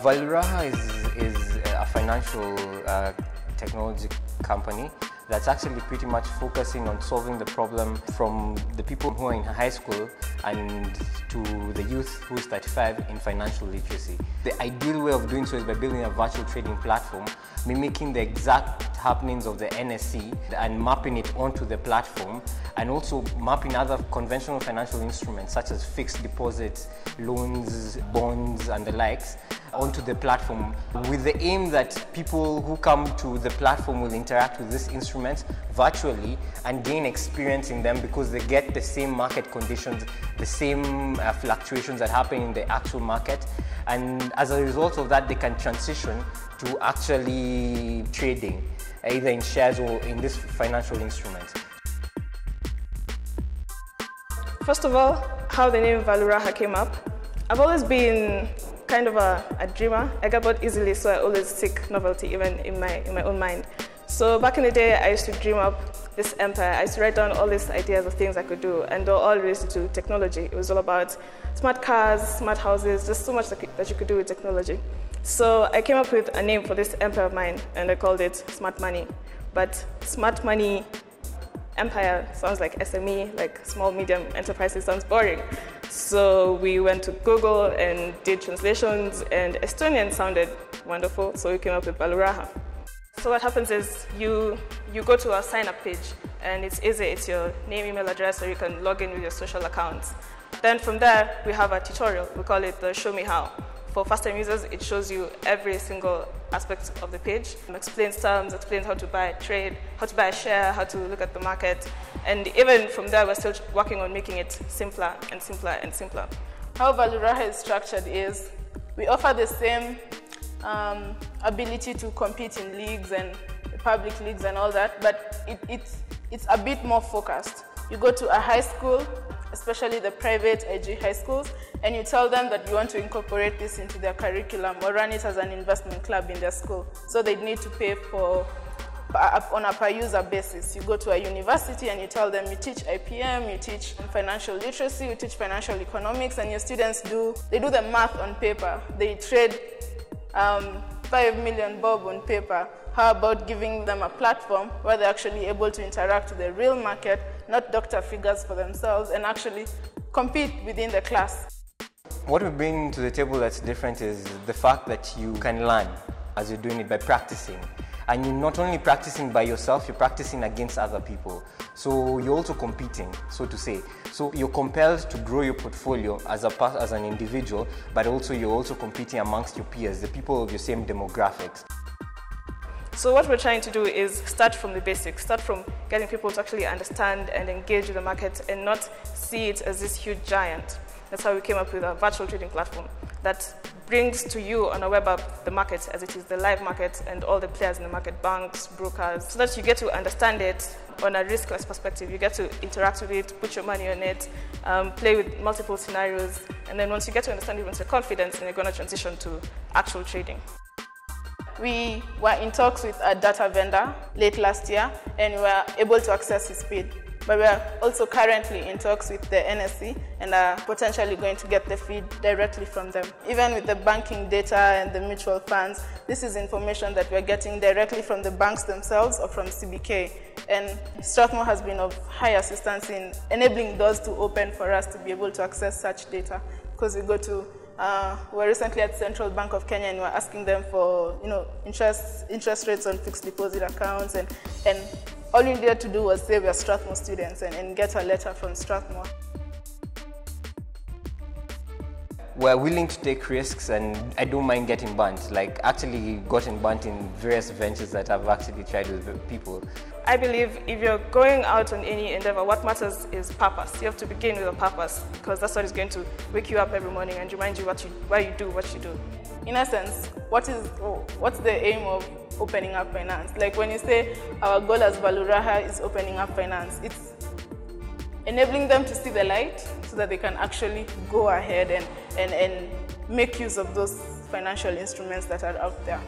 Valuraha is a financial technology company that's actually pretty much focusing on solving the problem from the people who are in high school and to the youth who is 35 in financial literacy. The ideal way of doing so is by building a virtual trading platform, mimicking the exact happenings of the NSE and mapping it onto the platform, and also mapping other conventional financial instruments such as fixed deposits, loans, bonds and the likes onto the platform, with the aim that people who come to the platform will interact with these instruments virtually and gain experience in them, because they get the same market conditions, the same fluctuations that happen in the actual market, and as a result of that they can transition to actually trading either in shares or in this financial instruments. First of all, how the name Valuraha came up. I've always been kind of a dreamer. I get bored easily, so I always seek novelty, even in my own mind. So back in the day, I used to dream up this empire. I used to write down all these ideas of things I could do, and they're all related to technology. It was all about smart cars, smart houses, just so much that you could do with technology. So I came up with a name for this empire of mine, and I called it Smart Money. But Smart Money Empire sounds like SME, like small, medium enterprises, sounds boring. So we went to Google and did translations, and Estonian sounded wonderful, so we came up with Valuraha. So what happens is you go to our sign-up page, and it's easy. It's your name, email address, or you can log in with your social accounts. Then from there, we have a tutorial. We call it the Show Me How. For first-time users, it shows you every single aspect of the page. It explains terms, explains how to buy a trade, how to buy a share, how to look at the market. And even from there, we're still working on making it simpler and simpler and simpler. How Valuraha is structured is we offer the same ability to compete in leagues and public leagues and all that, but it's a bit more focused. You go to a high school, especially the private IG high schools, and you tell them that you want to incorporate this into their curriculum or run it as an investment club in their school. So they need to pay for on a per user basis. You go to a university and you tell them you teach IPM, you teach financial literacy, you teach financial economics, and your students do the math on paper. They trade 5 million bob on paper. How about giving them a platform where they're actually able to interact with the real market, not doctor figures for themselves, and actually compete within the class? What we bring to the table that's different is the fact that you can learn as you're doing it by practicing. And you're not only practicing by yourself, you're practicing against other people. So you're also competing, so to say. So you're compelled to grow your portfolio as an individual, but also you're also competing amongst your peers, the people of your same demographics. So what we're trying to do is start from the basics, start from getting people to actually understand and engage with the market and not see it as this huge giant. That's how we came up with a virtual trading platform that brings to you on a web app the market as it is, the live market and all the players in the market, banks, brokers, so that you get to understand it on a riskless perspective. You get to interact with it, put your money on it, play with multiple scenarios, and then once you get to understand it, once you're confident, then you're going to transition to actual trading. We were in talks with a data vendor late last year, and we were able to access his feed. But we are also currently in talks with the NSE and are potentially going to get the feed directly from them. Even with the banking data and the mutual funds, this is information that we're getting directly from the banks themselves or from CBK. And Strathmore has been of high assistance in enabling doors to open for us to be able to access such data, because we go to we're recently at Central Bank of Kenya and we're asking them for interest rates on fixed deposit accounts, and all you needed to do was say we're Strathmore students and get a letter from Strathmore. We're willing to take risks, and I don't mind getting burnt. Like, actually gotten burnt in various ventures that I've actually tried with people. I believe if you're going out on any endeavor, what matters is purpose. You have to begin with a purpose, because that's what is going to wake you up every morning and remind you why you do what you do. In essence, what's the aim of opening up finance? Like when you say our goal as Valuraha is opening up finance, it's enabling them to see the light so that they can actually go ahead and make use of those financial instruments that are out there.